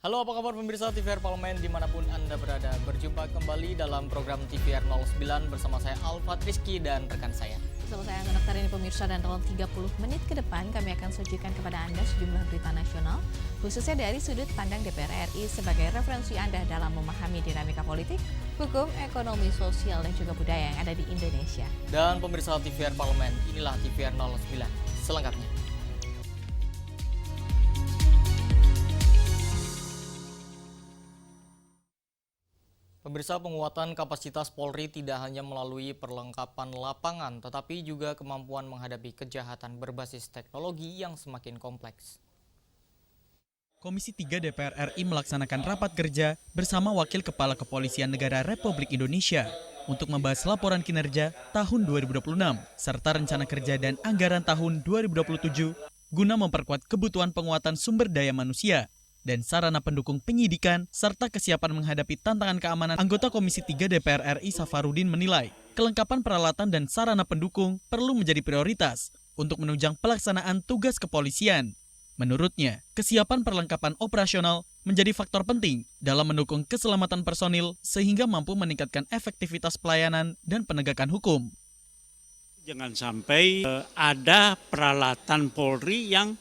Halo, apa kabar pemirsa TVR Parlemen dimanapun Anda berada. Berjumpa kembali dalam program TVR 09 bersama saya Alfa Rizky dan rekan saya. Bersama saya Angga Noktar ini pemirsa, dan dalam 30 menit ke depan kami akan sajikan kepada Anda sejumlah berita nasional, khususnya dari sudut pandang DPR RI sebagai referensi Anda dalam memahami dinamika politik, hukum, ekonomi, sosial, dan juga budaya yang ada di Indonesia. Dan pemirsa TVR Parlemen, inilah TVR 09 selengkapnya. Pemirsa, penguatan kapasitas Polri tidak hanya melalui perlengkapan lapangan, tetapi juga kemampuan menghadapi kejahatan berbasis teknologi yang semakin kompleks. Komisi 3 DPR RI melaksanakan rapat kerja bersama Wakil Kepala Kepolisian Negara Republik Indonesia untuk membahas laporan kinerja tahun 2026 serta rencana kerja dan anggaran tahun 2027 guna memperkuat kebutuhan penguatan sumber daya manusia dan sarana pendukung penyidikan serta kesiapan menghadapi tantangan keamanan. Anggota Komisi 3 DPR RI Safarudin menilai kelengkapan peralatan dan sarana pendukung perlu menjadi prioritas untuk menunjang pelaksanaan tugas kepolisian. Menurutnya, kesiapan perlengkapan operasional menjadi faktor penting dalam mendukung keselamatan personil sehingga mampu meningkatkan efektivitas pelayanan dan penegakan hukum. Jangan sampai ada peralatan Polri yang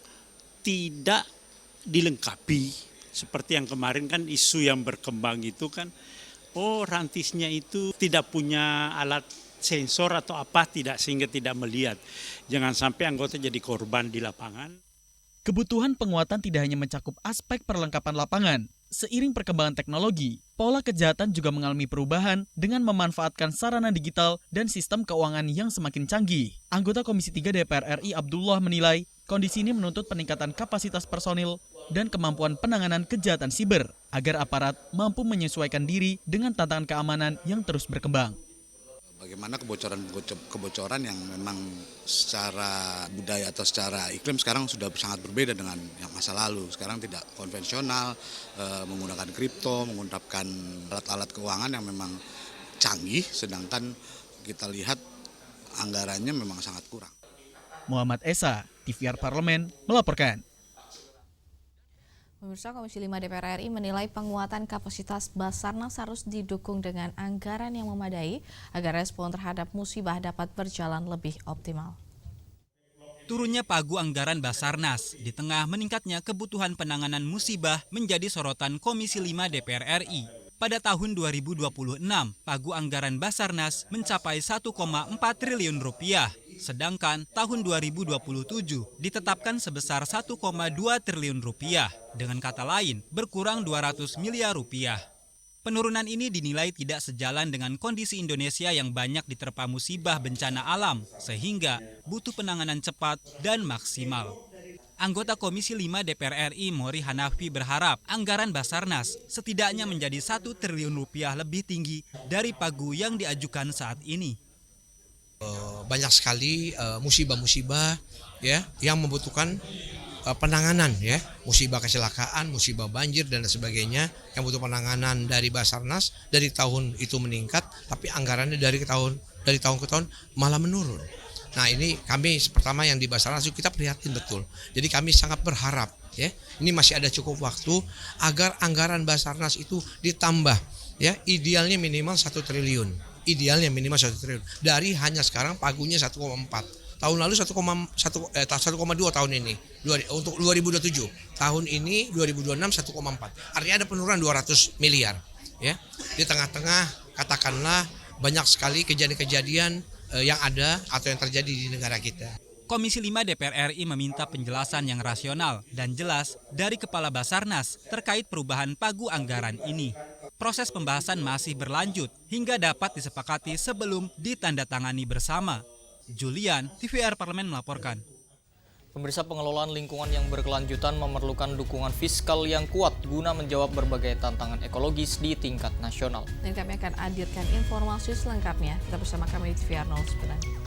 tidak dilengkapi. Seperti yang kemarin kan isu yang berkembang itu kan, rantisnya itu tidak punya alat sensor atau apa, sehingga tidak melihat. Jangan sampai anggota jadi korban di lapangan. Kebutuhan penguatan tidak hanya mencakup aspek perlengkapan lapangan. Seiring perkembangan teknologi, pola kejahatan juga mengalami perubahan dengan memanfaatkan sarana digital dan sistem keuangan yang semakin canggih. Anggota Komisi 3 DPR RI Abdullah menilai kondisi ini menuntut peningkatan kapasitas personil dan kemampuan penanganan kejahatan siber agar aparat mampu menyesuaikan diri dengan tantangan keamanan yang terus berkembang. Bagaimana kebocoran yang memang secara budaya atau secara iklim sekarang sudah sangat berbeda dengan yang masa lalu. Sekarang tidak konvensional, menggunakan kripto, menggunakan alat-alat keuangan yang memang canggih, sedangkan kita lihat anggarannya memang sangat kurang. Muhammad Esa, TVR Parlemen, melaporkan. Pemirsa, Komisi 5 DPR RI menilai penguatan kapasitas Basarnas harus didukung dengan anggaran yang memadai agar respon terhadap musibah dapat berjalan lebih optimal. Turunnya pagu anggaran Basarnas di tengah meningkatnya kebutuhan penanganan musibah menjadi sorotan Komisi 5 DPR RI. Pada tahun 2026, pagu anggaran Basarnas mencapai 1,4 triliun rupiah. Sedangkan tahun 2027 ditetapkan sebesar 1,2 triliun rupiah. Dengan kata lain, berkurang 200 miliar rupiah. Penurunan ini dinilai tidak sejalan dengan kondisi Indonesia yang banyak diterpa musibah bencana alam, sehingga butuh penanganan cepat dan maksimal. Anggota Komisi 5 DPR RI Mori Hanafi berharap anggaran Basarnas setidaknya menjadi 1 triliun rupiah lebih tinggi dari pagu yang diajukan saat ini. Banyak sekali musibah-musibah ya yang membutuhkan penanganan ya, musibah kecelakaan, musibah banjir dan sebagainya yang butuh penanganan dari Basarnas. Dari tahun itu meningkat, tapi anggarannya dari tahun ke tahun malah menurun. Nah, ini kami pertama yang di Basarnas itu kita prihatin betul. Jadi kami sangat berharap ya, ini masih ada cukup waktu agar anggaran Basarnas itu ditambah ya, idealnya minimal 1 triliun. Idealnya minimal 1 triliun. Dari hanya sekarang pagunya 1,4. Tahun lalu 1,2 tahun ini. Untuk 2027. Tahun ini 2026 1,4. Artinya ada penurunan 200 miliar, ya. Di tengah-tengah katakanlah banyak sekali kejadian-kejadian yang ada atau yang terjadi di negara kita. Komisi 5 DPR RI meminta penjelasan yang rasional dan jelas dari Kepala Basarnas terkait perubahan pagu anggaran ini. Proses pembahasan masih berlanjut hingga dapat disepakati sebelum ditandatangani bersama. Julian, TVR Parlemen melaporkan. Pemirsa, pengelolaan lingkungan yang berkelanjutan memerlukan dukungan fiskal yang kuat guna menjawab berbagai tantangan ekologis di tingkat nasional. Dan kami akan hadirkan informasi selengkapnya. Tetap bersama kami di TVR 09.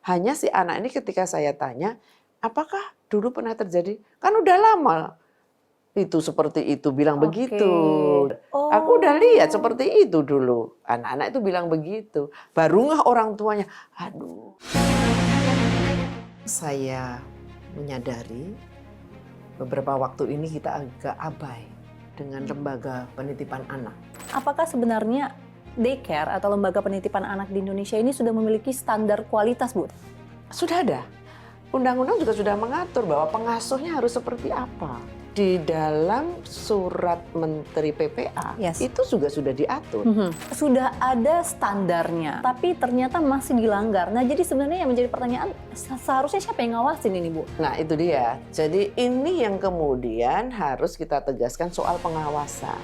Hanya si anak ini ketika saya tanya, apakah dulu pernah terjadi? Kan udah lama itu seperti itu, bilang Oke. begitu. Oh. Aku udah lihat seperti itu dulu. Anak-anak itu bilang begitu. Baru ngeh orang tuanya, aduh. Saya menyadari beberapa waktu ini kita agak abai dengan lembaga penitipan anak. Apakah sebenarnya daycare atau lembaga penitipan anak di Indonesia ini sudah memiliki standar kualitas, Bu? Sudah ada. Undang-undang juga sudah mengatur bahwa pengasuhnya harus seperti apa. Di dalam surat Menteri PPA, Yes. itu juga sudah diatur. Sudah ada standarnya, tapi ternyata masih dilanggar. Nah, jadi sebenarnya yang menjadi pertanyaan, seharusnya siapa yang ngawasin ini, Bu? Nah, itu dia. Jadi ini yang kemudian harus kita tegaskan soal pengawasan.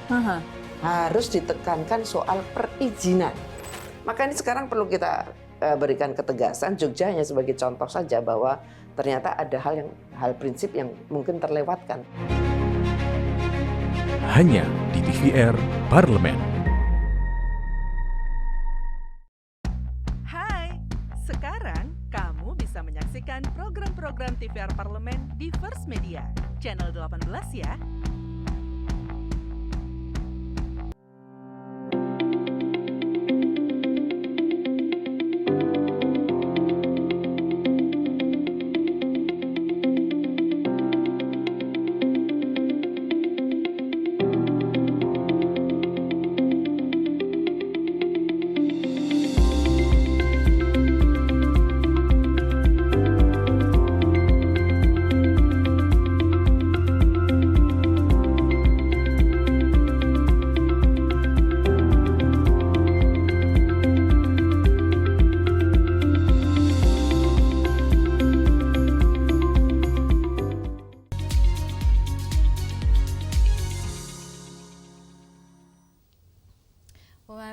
Harus ditekankan soal perizinan. Maka ini sekarang perlu kita berikan ketegasan. Jogja hanya sebagai contoh saja bahwa ternyata ada hal prinsip yang mungkin terlewatkan. Hanya di TVR Parlemen. Hai, sekarang kamu bisa menyaksikan program-program TVR Parlemen di First Media, channel 18 ya.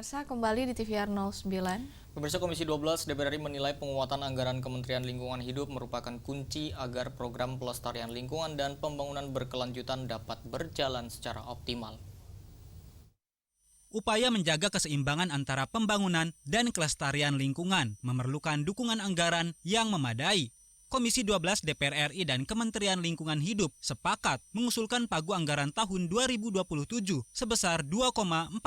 Pemirsa, kembali di TVR 09. Pemirsa, Komisi 12 DPR RI menilai penguatan anggaran Kementerian Lingkungan Hidup merupakan kunci agar program pelestarian lingkungan dan pembangunan berkelanjutan dapat berjalan secara optimal. Upaya menjaga keseimbangan antara pembangunan dan kelestarian lingkungan memerlukan dukungan anggaran yang memadai. Komisi 12 DPR RI dan Kementerian Lingkungan Hidup sepakat mengusulkan pagu anggaran tahun 2027 sebesar 2,467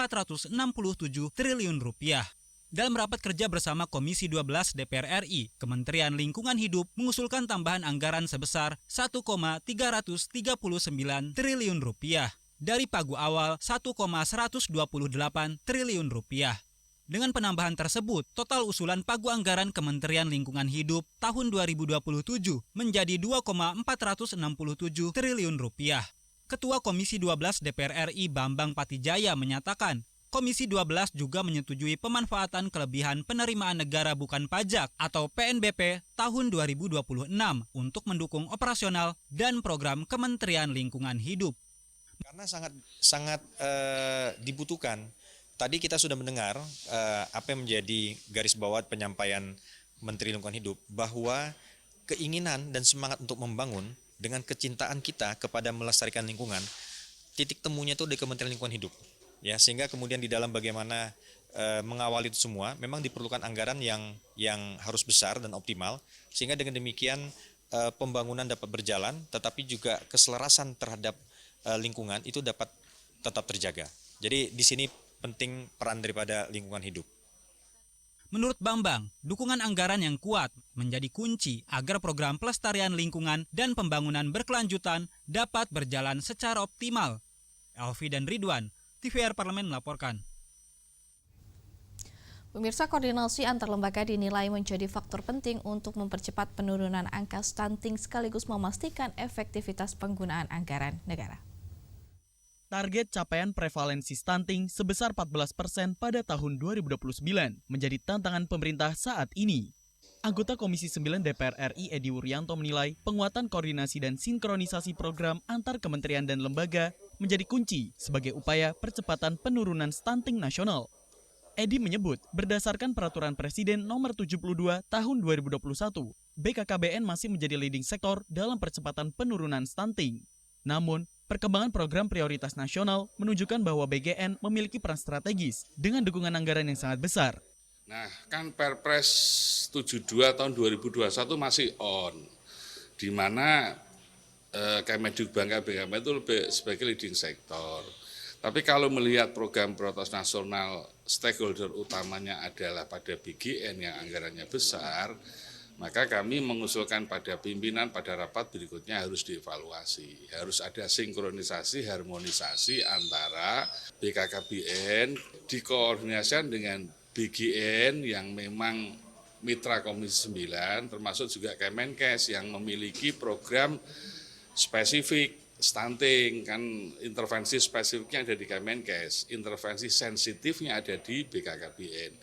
triliun rupiah. Dalam rapat kerja bersama Komisi 12 DPR RI, Kementerian Lingkungan Hidup mengusulkan tambahan anggaran sebesar 1,339 triliun rupiah dari pagu awal 1,128 triliun rupiah. Dengan penambahan tersebut, total usulan pagu anggaran Kementerian Lingkungan Hidup tahun 2027 menjadi 2,467 triliun rupiah. Ketua Komisi 12 DPR RI Bambang Patijaya menyatakan, Komisi 12 juga menyetujui pemanfaatan kelebihan penerimaan negara bukan pajak atau PNBP tahun 2026 untuk mendukung operasional dan program Kementerian Lingkungan Hidup. Karena sangat dibutuhkan. Tadi kita sudah mendengar apa yang menjadi garis bawah penyampaian Menteri Lingkungan Hidup, bahwa keinginan dan semangat untuk membangun dengan kecintaan kita kepada melestarikan lingkungan, titik temunya itu di Kementerian Lingkungan Hidup. Ya, sehingga kemudian di dalam bagaimana mengawali itu semua, memang diperlukan anggaran yang harus besar dan optimal, sehingga dengan demikian pembangunan dapat berjalan, tetapi juga keselarasan terhadap lingkungan itu dapat tetap terjaga. Jadi di sini penting peran daripada lingkungan hidup. Menurut Bambang, dukungan anggaran yang kuat menjadi kunci agar program pelestarian lingkungan dan pembangunan berkelanjutan dapat berjalan secara optimal. Elvi dan Ridwan, TVR Parlemen melaporkan. Pemirsa, koordinasi antar lembaga dinilai menjadi faktor penting untuk mempercepat penurunan angka stunting sekaligus memastikan efektivitas penggunaan anggaran negara. Target capaian prevalensi stunting sebesar 14% pada tahun 2029 menjadi tantangan pemerintah saat ini. Anggota Komisi 9 DPR RI Edi Wuryanto menilai penguatan koordinasi dan sinkronisasi program antar kementerian dan lembaga menjadi kunci sebagai upaya percepatan penurunan stunting nasional. Edi menyebut berdasarkan Peraturan Presiden Nomor 72 Tahun 2021, BKKBN masih menjadi leading sektor dalam percepatan penurunan stunting. Namun, perkembangan program prioritas nasional menunjukkan bahwa BGN memiliki peran strategis dengan dukungan anggaran yang sangat besar. Nah, kan Perpres 72 tahun 2021 masih on, di mana Kemendikbud Bangka BKM itu lebih sebagai leading sektor. Tapi kalau melihat program prioritas nasional, stakeholder utamanya adalah pada BGN yang anggarannya besar, maka kami mengusulkan pada pimpinan pada rapat berikutnya harus dievaluasi. Harus ada sinkronisasi, harmonisasi antara BKKBN dikoordinasikan dengan BGN yang memang mitra Komisi 9, termasuk juga Kemenkes yang memiliki program spesifik stunting, kan intervensi spesifiknya ada di Kemenkes, intervensi sensitifnya ada di BKKBN.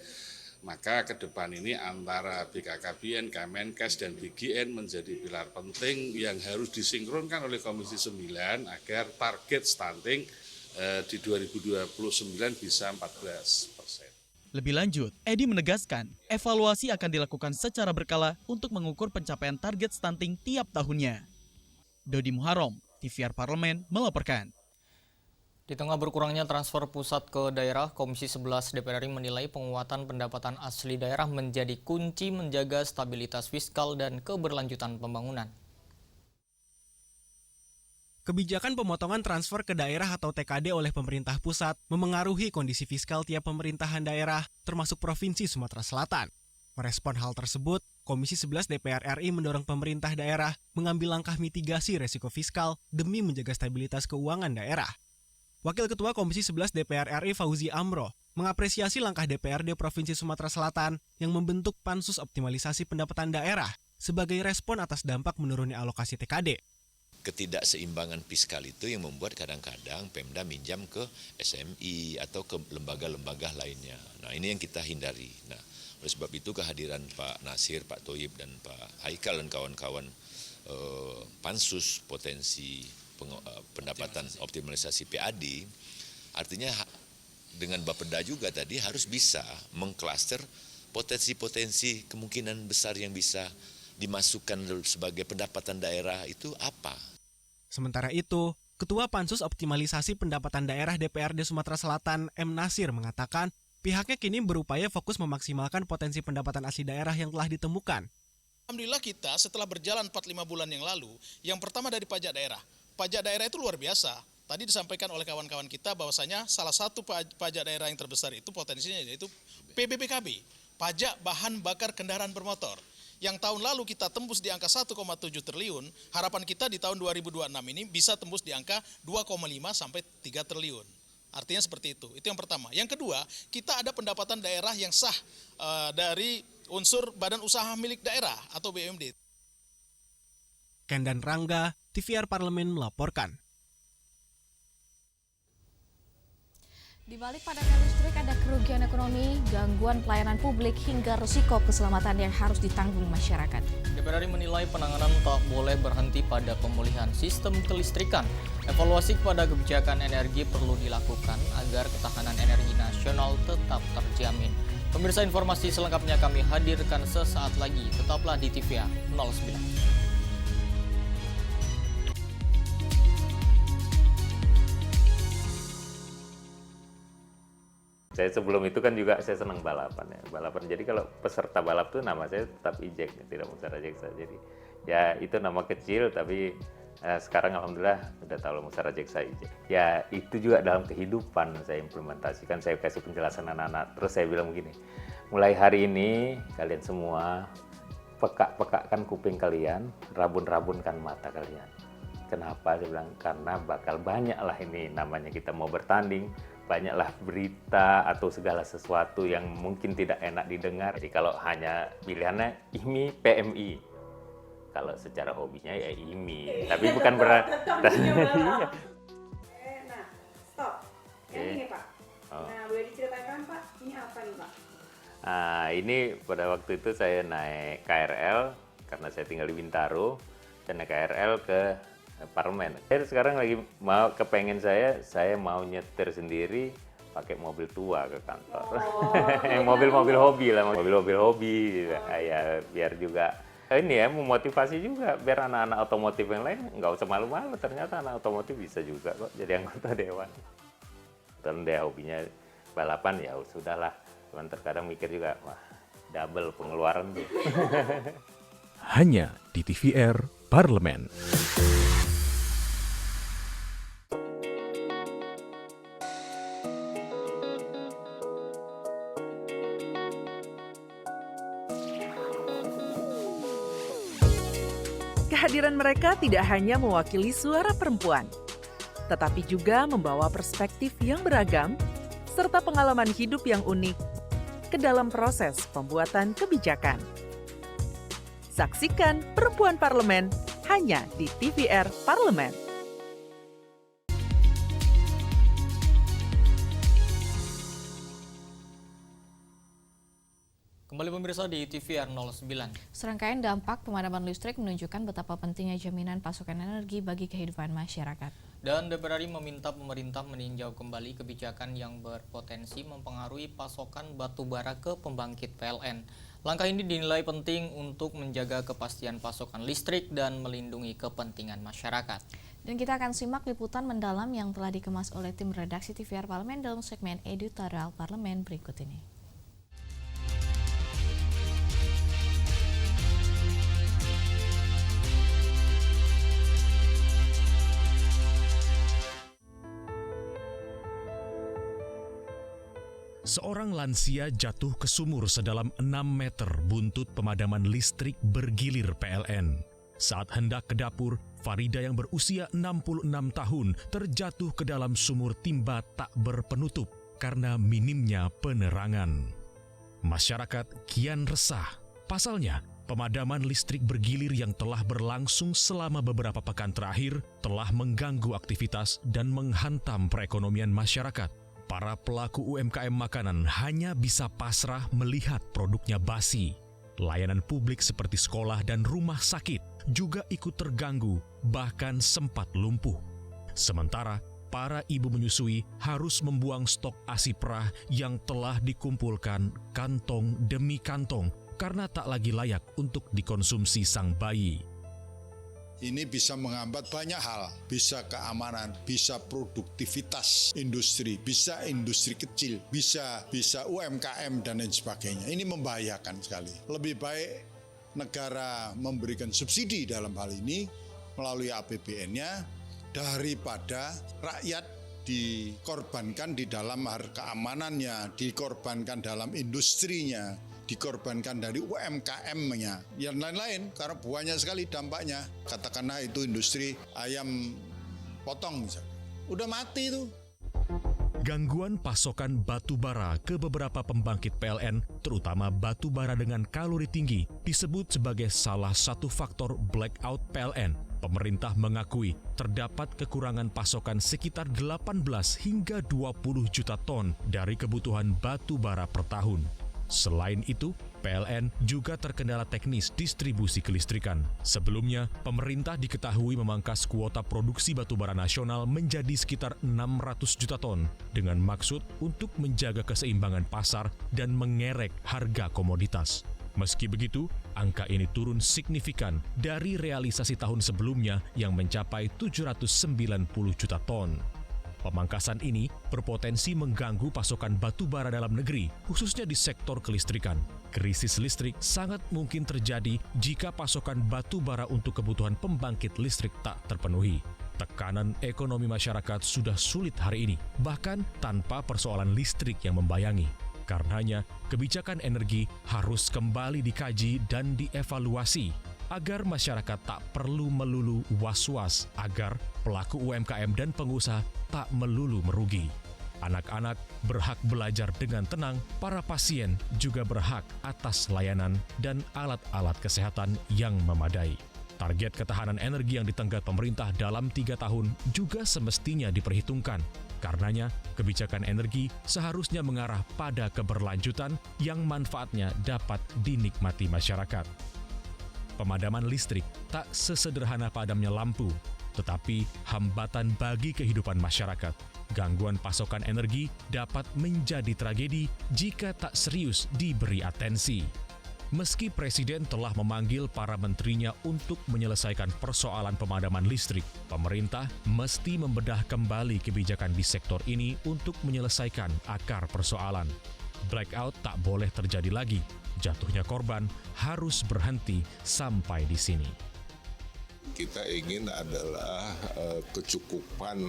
Maka ke depan ini antara BKKBN, Kemenkes, dan BGN menjadi pilar penting yang harus disinkronkan oleh Komisi 9 agar target stunting di 2029 bisa 14%. Lebih lanjut, Edi menegaskan evaluasi akan dilakukan secara berkala untuk mengukur pencapaian target stunting tiap tahunnya. Dodi Muharom, TVR Parlemen melaporkan. Di tengah berkurangnya transfer pusat ke daerah, Komisi 11 DPR RI menilai penguatan pendapatan asli daerah menjadi kunci menjaga stabilitas fiskal dan keberlanjutan pembangunan. Kebijakan pemotongan transfer ke daerah atau TKD oleh pemerintah pusat memengaruhi kondisi fiskal tiap pemerintahan daerah, termasuk Provinsi Sumatera Selatan. Merespon hal tersebut, Komisi 11 DPR RI mendorong pemerintah daerah mengambil langkah mitigasi resiko fiskal demi menjaga stabilitas keuangan daerah. Wakil Ketua Komisi 11 DPR RI Fauzi Amro mengapresiasi langkah DPRD Provinsi Sumatera Selatan yang membentuk Pansus Optimalisasi Pendapatan Daerah sebagai respon atas dampak menurunnya alokasi TKD. Ketidakseimbangan fiskal itu yang membuat kadang-kadang Pemda minjam ke SMI atau ke lembaga-lembaga lainnya. Nah, ini yang kita hindari. Nah, oleh sebab itu kehadiran Pak Nasir, Pak Toyib, dan Pak Haikal dan kawan-kawan Pansus potensi pendapatan optimalisasi PAD, artinya dengan Bapeda juga tadi harus bisa mengklaster potensi-potensi kemungkinan besar yang bisa dimasukkan sebagai pendapatan daerah itu apa. Sementara itu, Ketua Pansus Optimalisasi Pendapatan Daerah DPRD Sumatera Selatan M. Nasir mengatakan pihaknya kini berupaya fokus memaksimalkan potensi pendapatan asli daerah yang telah ditemukan. Alhamdulillah kita setelah berjalan 4-5 bulan yang lalu, yang pertama dari pajak daerah. Pajak daerah itu luar biasa. Tadi disampaikan oleh kawan-kawan kita bahwasanya salah satu pajak daerah yang terbesar itu potensinya yaitu PBBKB, pajak bahan bakar kendaraan bermotor. Yang tahun lalu kita tembus di angka 1,7 triliun, harapan kita di tahun 2026 ini bisa tembus di angka 2,5 sampai 3 triliun. Artinya seperti itu yang pertama. Yang kedua, kita ada pendapatan daerah yang sah dari unsur badan usaha milik daerah atau BUMD. Kendan Rangga, TVR Parlemen melaporkan. Di balik padamnya listrik ada kerugian ekonomi, gangguan pelayanan publik hingga risiko keselamatan yang harus ditanggung masyarakat. DPR RI menilai penanganan tak boleh berhenti pada pemulihan sistem kelistrikan. Evaluasi kepada kebijakan energi perlu dilakukan agar ketahanan energi nasional tetap terjamin. Pemirsa, informasi selengkapnya kami hadirkan sesaat lagi. Tetaplah di TVR 09. Saya sebelum itu kan juga saya senang balapan ya. Balapan, jadi kalau peserta balap tuh nama saya tetap Ijek, tidak Musara Jeksa. Jadi ya itu nama kecil tapi sekarang alhamdulillah udah tahu Musara Jeksa Ijek. Ya itu juga dalam kehidupan saya implementasikan, saya kasih penjelasan anak-anak. Terus saya bilang begini, mulai hari ini kalian semua peka-pekakan kuping kalian, rabun-rabunkan mata kalian. Kenapa? Saya bilang karena bakal banyak lah ini namanya kita mau bertanding. Banyaklah berita atau segala sesuatu yang mungkin tidak enak didengar. Jadi kalau hanya pilihannya IMI, PMI. Kalau secara hobinya ya IMI. Tapi bukan berarti. Nah, stop. Yang ini Pak. Nah, boleh diceritakan Pak, ini apa nih Pak? Ini pada waktu itu saya naik KRL, karena saya tinggal di Bintaro. Saya naik KRL ke Parlemen. Saya sekarang lagi mau kepengen saya mau nyetir sendiri pakai mobil tua ke kantor. Mobil-mobil hobi lah, mobil-mobil hobi. Ya biar juga ini ya memotivasi juga biar anak-anak otomotif yang lain nggak usah malu-malu. Ternyata anak otomotif bisa juga kok jadi anggota dewan. Dan dia hobinya balapan ya sudahlah. Cuman terkadang mikir juga wah double pengeluaran tuh. Hanya di TVR Parlemen. Kehadiran mereka tidak hanya mewakili suara perempuan, tetapi juga membawa perspektif yang beragam serta pengalaman hidup yang unik ke dalam proses pembuatan kebijakan. Saksikan Perempuan Parlemen hanya di TVR Parlemen. Kembali pemirsa di TVR 09. Serangkaian dampak pemadaman listrik menunjukkan betapa pentingnya jaminan pasokan energi bagi kehidupan masyarakat. Dan DPR RI meminta pemerintah meninjau kembali kebijakan yang berpotensi mempengaruhi pasokan batu bara ke pembangkit PLN. Langkah ini dinilai penting untuk menjaga kepastian pasokan listrik dan melindungi kepentingan masyarakat. Dan kita akan simak liputan mendalam yang telah dikemas oleh tim redaksi TVR Parlemen dalam segmen editorial Parlemen berikut ini. Seorang lansia jatuh ke sumur sedalam 6 meter buntut pemadaman listrik bergilir PLN. Saat hendak ke dapur, Farida yang berusia 66 tahun terjatuh ke dalam sumur timba tak berpenutup karena minimnya penerangan. Masyarakat kian resah. Pasalnya, pemadaman listrik bergilir yang telah berlangsung selama beberapa pekan terakhir telah mengganggu aktivitas dan menghantam perekonomian masyarakat. Para pelaku UMKM makanan hanya bisa pasrah melihat produknya basi. Layanan publik seperti sekolah dan rumah sakit juga ikut terganggu, bahkan sempat lumpuh. Sementara, para ibu menyusui harus membuang stok ASI perah yang telah dikumpulkan kantong demi kantong karena tak lagi layak untuk dikonsumsi sang bayi. Ini bisa menghambat banyak hal, bisa keamanan, bisa produktivitas industri, bisa industri kecil, bisa UMKM dan lain sebagainya. Ini membahayakan sekali. Lebih baik negara memberikan subsidi dalam hal ini melalui APBN-nya daripada rakyat dikorbankan di dalam keamanannya, dikorbankan dalam industrinya, dikorbankan dari UMKM-nya, yang lain-lain, karena banyak sekali dampaknya. Katakanlah itu industri ayam potong misalnya, udah mati itu. Gangguan pasokan batu bara ke beberapa pembangkit PLN, terutama batu bara dengan kalori tinggi, disebut sebagai salah satu faktor blackout PLN. Pemerintah mengakui terdapat kekurangan pasokan sekitar 18 hingga 20 juta ton dari kebutuhan batu bara per tahun. Selain itu, PLN juga terkendala teknis distribusi kelistrikan. Sebelumnya, pemerintah diketahui memangkas kuota produksi batubara nasional menjadi sekitar 600 juta ton dengan maksud untuk menjaga keseimbangan pasar dan mengerek harga komoditas. Meski begitu, angka ini turun signifikan dari realisasi tahun sebelumnya yang mencapai 790 juta ton. Pemangkasan ini berpotensi mengganggu pasokan batu bara dalam negeri, khususnya di sektor kelistrikan. Krisis listrik sangat mungkin terjadi jika pasokan batu bara untuk kebutuhan pembangkit listrik tak terpenuhi. Tekanan ekonomi masyarakat sudah sulit hari ini, bahkan tanpa persoalan listrik yang membayangi. Karenanya, kebijakan energi harus kembali dikaji dan dievaluasi agar masyarakat tak perlu melulu was-was, agar pelaku UMKM dan pengusaha tak melulu merugi. Anak-anak berhak belajar dengan tenang, para pasien juga berhak atas layanan dan alat-alat kesehatan yang memadai. Target ketahanan energi yang ditenggat pemerintah dalam 3 tahun juga semestinya diperhitungkan. Karenanya, kebijakan energi seharusnya mengarah pada keberlanjutan yang manfaatnya dapat dinikmati masyarakat. Pemadaman listrik tak sesederhana padamnya lampu, tetapi hambatan bagi kehidupan masyarakat. Gangguan pasokan energi dapat menjadi tragedi jika tak serius diberi atensi. Meski Presiden telah memanggil para menterinya untuk menyelesaikan persoalan pemadaman listrik, pemerintah mesti membedah kembali kebijakan di sektor ini untuk menyelesaikan akar persoalan. Blackout tak boleh terjadi lagi. Jatuhnya korban harus berhenti sampai di sini. kita ingin adalah kecukupan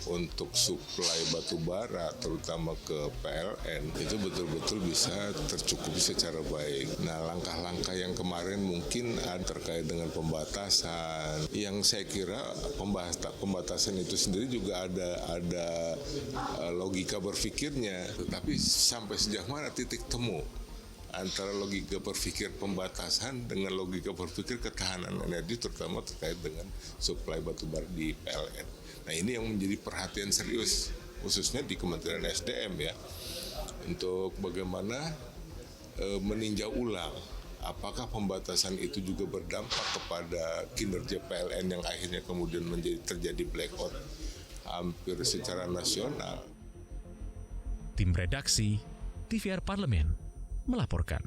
untuk suplai batu bara terutama ke PLN itu betul-betul bisa tercukupi secara baik. Nah, langkah-langkah yang kemarin mungkin terkait dengan pembatasan, yang saya kira pembatasan itu sendiri juga ada logika berpikirnya, tetapi sampai sejauh mana titik temu antara logika berpikir pembatasan dengan logika berpikir ketahanan energi terutama terkait dengan suplai batubara di PLN. Nah, ini yang menjadi perhatian serius khususnya di Kementerian SDM ya, untuk bagaimana meninjau ulang apakah pembatasan itu juga berdampak kepada kinerja PLN yang akhirnya kemudian terjadi blackout hampir secara nasional. Tim redaksi TVR Parlemen melaporkan.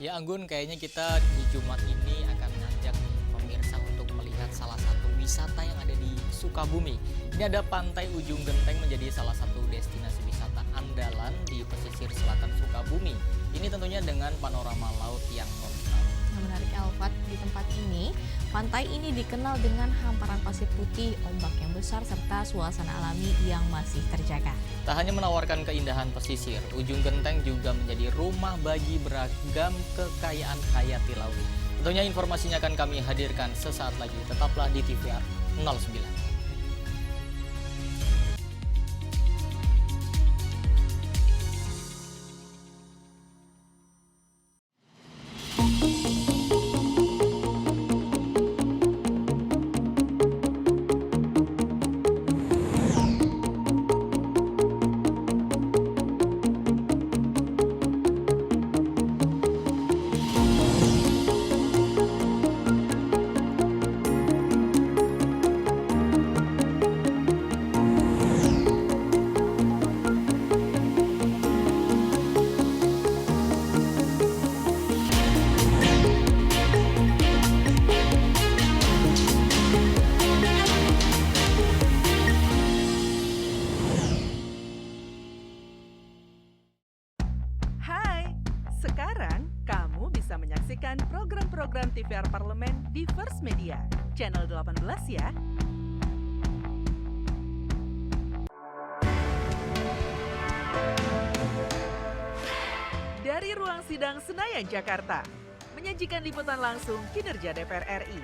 Ya Anggun, kayaknya kita di Jumat ini akan mengajak pemirsa untuk melihat salah satu wisata yang ada di Sukabumi. Ini ada Pantai Ujung Genteng menjadi salah satu destinasi wisata andalan di pesisir selatan Sukabumi. Ini tentunya dengan panorama laut yang memukau. Yang menarik Alfat, di tempat ini, pantai ini dikenal dengan hamparan pasir putih, ombak yang besar, serta suasana alami yang masih terjaga. Tak hanya menawarkan keindahan pesisir, Ujung Genteng juga menjadi rumah bagi beragam kekayaan hayati laut. Tentunya informasinya akan kami hadirkan sesaat lagi. Tetaplah di TVR 09. Program TVR Parlemen di First Media, channel 18 ya. Dari ruang sidang Senayan, Jakarta, menyajikan liputan langsung kinerja DPR RI.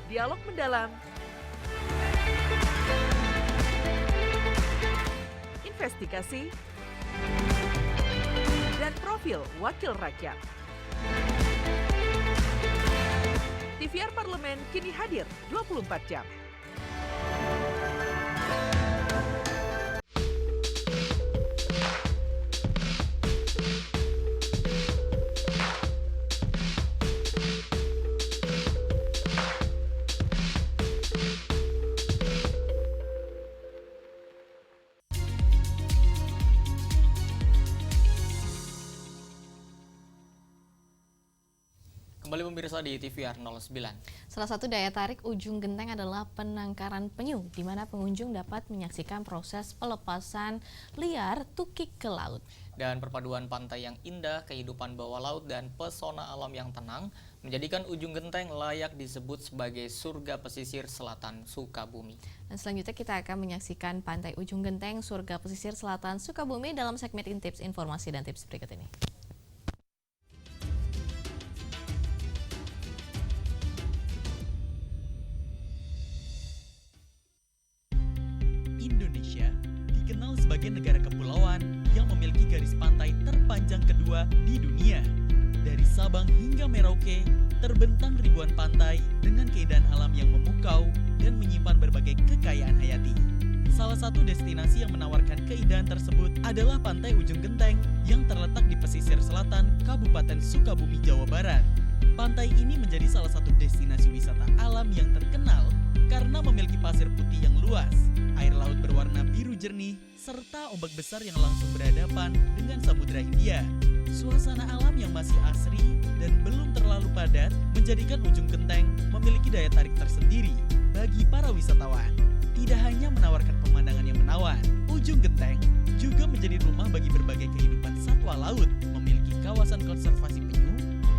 Dialog mendalam, investigasi, dan profil wakil rakyat. TVR Parlemen kini hadir 24 jam. Kembali pemirsa di TVR 09. Salah satu daya tarik Ujung Genteng adalah penangkaran penyu, di mana pengunjung dapat menyaksikan proses pelepasan liar tukik ke laut. Dan perpaduan pantai yang indah, kehidupan bawah laut, dan pesona alam yang tenang menjadikan Ujung Genteng layak disebut sebagai surga pesisir selatan Sukabumi. Dan selanjutnya kita akan menyaksikan Pantai Ujung Genteng, surga pesisir selatan Sukabumi dalam segmen Intips, informasi dan tips berikut ini. Indonesia dikenal sebagai negara kepulauan yang memiliki garis pantai terpanjang kedua di dunia. Dari Sabang hingga Merauke, terbentang ribuan pantai dengan keindahan alam yang memukau dan menyimpan berbagai kekayaan hayati. Salah satu destinasi yang menawarkan keindahan tersebut adalah Pantai Ujung Genteng yang terletak di pesisir selatan Kabupaten Sukabumi, Jawa Barat. Pantai ini menjadi salah satu destinasi wisata alam yang terkenal karena memiliki pasir putih yang luas, air laut berwarna biru jernih, serta ombak besar yang langsung berhadapan dengan Samudra Hindia. Suasana alam yang masih asri dan belum terlalu padat menjadikan Ujung Genteng memiliki daya tarik tersendiri bagi para wisatawan. Tidak hanya menawarkan pemandangan yang menawan, Ujung Genteng juga menjadi rumah bagi berbagai kehidupan satwa laut, memiliki kawasan konservasi penyu,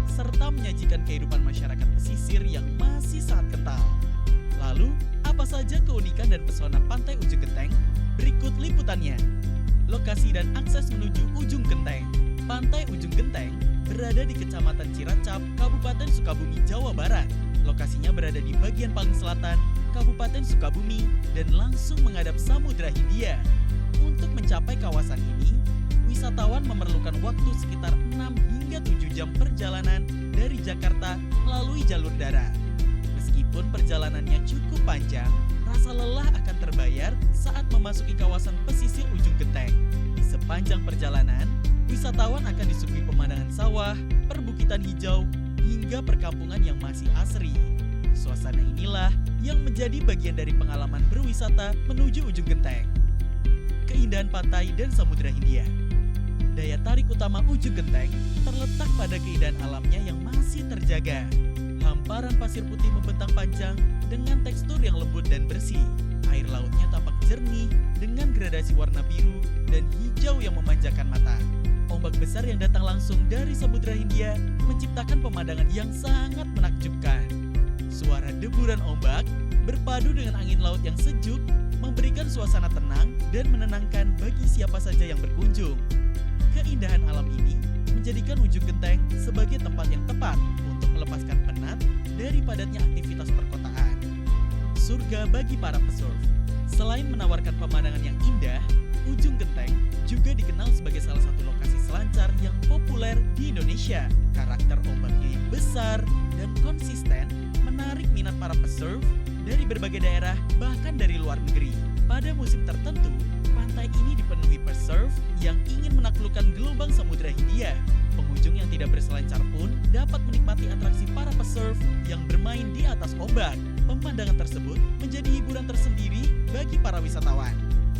serta menyajikan kehidupan masyarakat pesisir yang masih sangat kental. Lalu, apa saja keunikan dan pesona pantai Ujung Genteng? Berikut liputannya. Lokasi dan akses menuju Ujung Genteng. Pantai Ujung Genteng berada di Kecamatan Ciracap, Kabupaten Sukabumi, Jawa Barat. Lokasinya berada di bagian paling selatan Kabupaten Sukabumi dan langsung menghadap Samudra Hindia. Untuk mencapai kawasan ini, wisatawan memerlukan waktu sekitar 6 hingga 7 jam perjalanan dari Jakarta melalui jalur darat. Meskipun perjalanannya cukup panjang, rasa lelah akan terbayar saat memasuki kawasan pesisir Ujung Genteng. Di sepanjang perjalanan, wisatawan akan disuguhi pemandangan sawah, perbukitan hijau, hingga perkampungan yang masih asri. Suasana inilah yang menjadi bagian dari pengalaman berwisata menuju Ujung Genteng. Keindahan pantai dan Samudra Hindia. Daya tarik utama Ujung Genteng terletak pada keindahan alamnya yang masih terjaga. Hamparan pasir putih membentang panjang dengan tekstur yang lembut dan bersih. Air lautnya tampak jernih dengan gradasi warna biru dan hijau yang memanjakan mata. Ombak besar yang datang langsung dari Samudra Hindia menciptakan pemandangan yang sangat menakjubkan. Suara deburan ombak berpadu dengan angin laut yang sejuk memberikan suasana tenang dan menenangkan bagi siapa saja yang berkunjung. Keindahan alam ini menjadikan Ujung Genteng sebagai tempat yang tepat untuk melepaskan penat dari padatnya aktivitas perkotaan. Surga bagi para pesurf. Selain menawarkan pemandangan yang indah, Ujung Genteng juga dikenal sebagai salah satu lokasi selancar yang populer di Indonesia. Karakter ombaknya yang besar dan konsisten menarik minat para pesurf dari berbagai daerah, bahkan dari luar negeri. Pada musim tertentu, pantai ini dipenuhi pesurf yang ingin menaklukkan gelombang Samudra Hindia. Pengunjung yang tidak berselancar pun dapat menikmati atraksi para pesurf yang bermain di atas ombak. Pemandangan tersebut menjadi hiburan tersendiri bagi para wisatawan.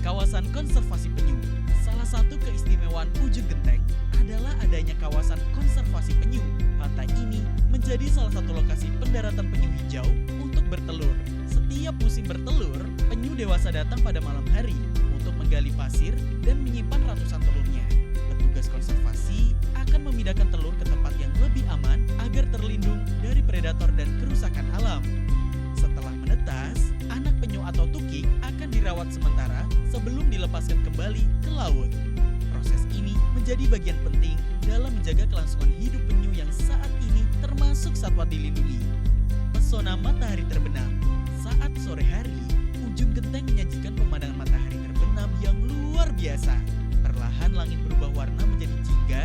Kawasan konservasi penyu. Salah satu keistimewaan Ujung Genteng adalah adanya kawasan konservasi penyu. Pantai ini menjadi salah satu lokasi pendaratan penyu hijau untuk bertelur. Setiap musim bertelur, penyu dewasa datang pada malam hari untuk menggali pasir dan menyimpan ratusan telurnya. Petugas konservasi akan memindahkan telur ke tempat yang lebih aman agar terlindung dari predator dan kerusakan alam. Setelah menetas, anak penyu atau tukik akan dirawat sementara sebelum dilepaskan kembali ke laut. Proses ini menjadi bagian penting dalam menjaga kelangsungan hidup penyu yang saat ini termasuk satwa dilindungi. Pesona matahari terbenam. Saat sore hari, Ujung Genteng menyajikan pemandangan matahari terbenam yang luar biasa. Perlahan langit berubah warna menjadi jingga,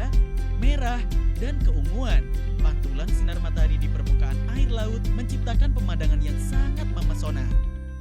merah, dan keunguan. Pantulan sinar matahari di permukaan air laut menciptakan pemandangan yang sangat memesona.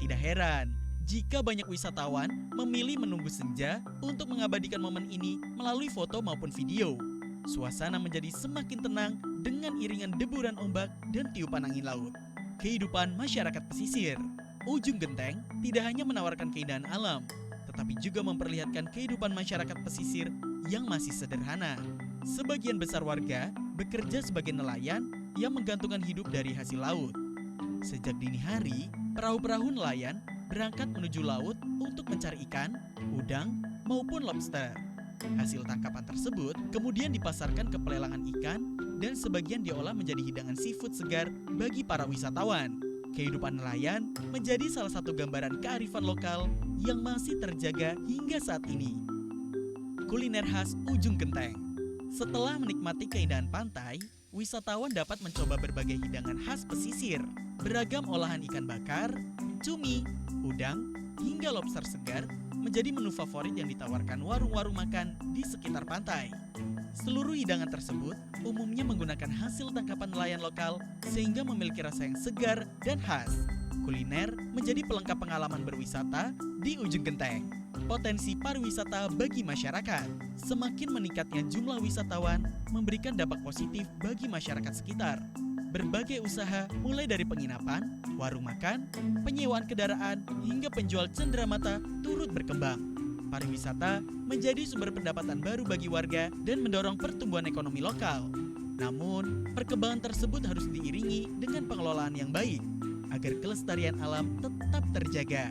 Tidak heran jika banyak wisatawan memilih menunggu senja untuk mengabadikan momen ini melalui foto maupun video. Suasana menjadi semakin tenang dengan iringan deburan ombak dan tiupan angin laut. Kehidupan masyarakat pesisir. Ujung Genteng tidak hanya menawarkan keindahan alam, tetapi juga memperlihatkan kehidupan masyarakat pesisir yang masih sederhana. Sebagian besar warga bekerja sebagai nelayan yang menggantungkan hidup dari hasil laut. Sejak dini hari, perahu-perahu nelayan berangkat menuju laut untuk mencari ikan, udang, maupun lobster. Hasil tangkapan tersebut kemudian dipasarkan ke pelelangan ikan dan sebagian diolah menjadi hidangan seafood segar bagi para wisatawan. Kehidupan nelayan menjadi salah satu gambaran kearifan lokal yang masih terjaga hingga saat ini. Kuliner khas Ujung Genteng. Setelah menikmati keindahan pantai, wisatawan dapat mencoba berbagai hidangan khas pesisir. Beragam olahan ikan bakar, cumi, udang, hingga lobster segar menjadi menu favorit yang ditawarkan warung-warung makan di sekitar pantai. Seluruh hidangan tersebut umumnya menggunakan hasil tangkapan nelayan lokal sehingga memiliki rasa yang segar dan khas. Kuliner menjadi pelengkap pengalaman berwisata di Ujung Genteng. Potensi pariwisata bagi masyarakat. Semakin meningkatnya jumlah wisatawan memberikan dampak positif bagi masyarakat sekitar. Berbagai usaha mulai dari penginapan, warung makan, penyewaan kendaraan, hingga penjual cenderamata turut berkembang. Pariwisata menjadi sumber pendapatan baru bagi warga dan mendorong pertumbuhan ekonomi lokal. Namun, perkembangan tersebut harus diiringi dengan pengelolaan yang baik agar kelestarian alam tetap terjaga.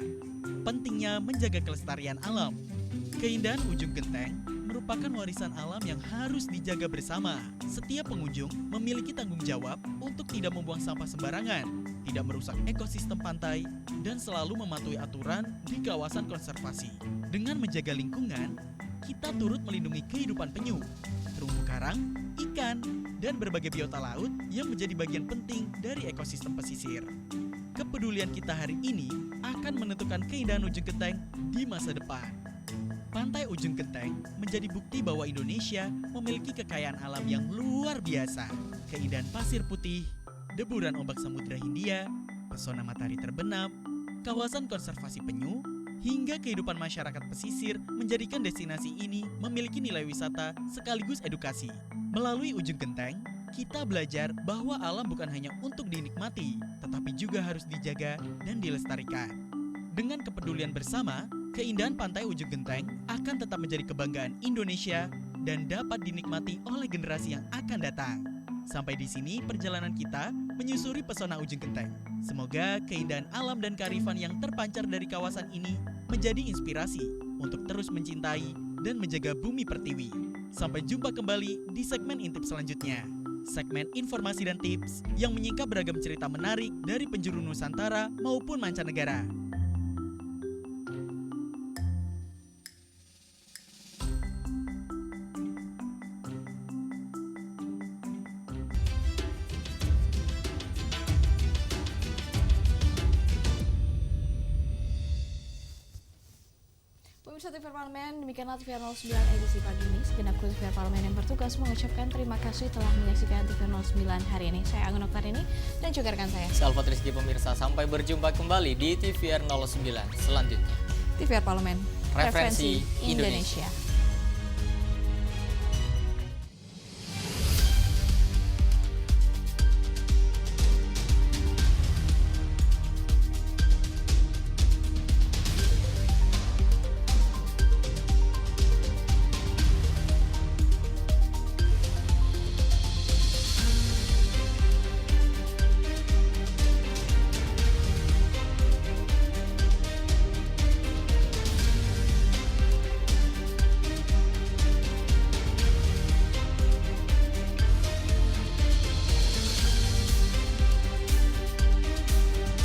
Pentingnya menjaga kelestarian alam. Keindahan Ujung Genteng merupakan warisan alam yang harus dijaga bersama. Setiap pengunjung memiliki tanggung jawab untuk tidak membuang sampah sembarangan, tidak merusak ekosistem pantai, dan selalu mematuhi aturan di kawasan konservasi. Dengan menjaga lingkungan, kita turut melindungi kehidupan penyu, terumbu karang, ikan, dan berbagai biota laut yang menjadi bagian penting dari ekosistem pesisir. Kepedulian kita hari ini akan menentukan keindahan Ujung Genteng di masa depan. Pantai Ujung Genteng menjadi bukti bahwa Indonesia memiliki kekayaan alam yang luar biasa. Keindahan pasir putih, deburan ombak Samudra Hindia, pesona matahari terbenam, kawasan konservasi penyu, hingga kehidupan masyarakat pesisir menjadikan destinasi ini memiliki nilai wisata sekaligus edukasi. Melalui Ujung Genteng, kita belajar bahwa alam bukan hanya untuk dinikmati, tetapi juga harus dijaga dan dilestarikan. Dengan kepedulian bersama, keindahan pantai Ujung Genteng akan tetap menjadi kebanggaan Indonesia dan dapat dinikmati oleh generasi yang akan datang. Sampai di sini perjalanan kita menyusuri pesona Ujung Genteng. Semoga keindahan alam dan kearifan yang terpancar dari kawasan ini menjadi inspirasi untuk terus mencintai dan menjaga bumi pertiwi. Sampai jumpa kembali di segmen Intip selanjutnya. Segmen informasi dan tips yang menyingkap beragam cerita menarik dari penjuru Nusantara maupun mancanegara. Pemirsa TVR Parlemen, demikianlah TVR 09 edisi pagi ini. Segenap kru TVR Parlemen yang bertugas mengucapkan terima kasih telah menyaksikan TVR 09 hari ini. Saya Anggun Oktarini dan juga rekan saya Salvat Rizky. Pemirsa, sampai berjumpa kembali di TVR 09 selanjutnya. TVR Parlemen, Referensi Indonesia.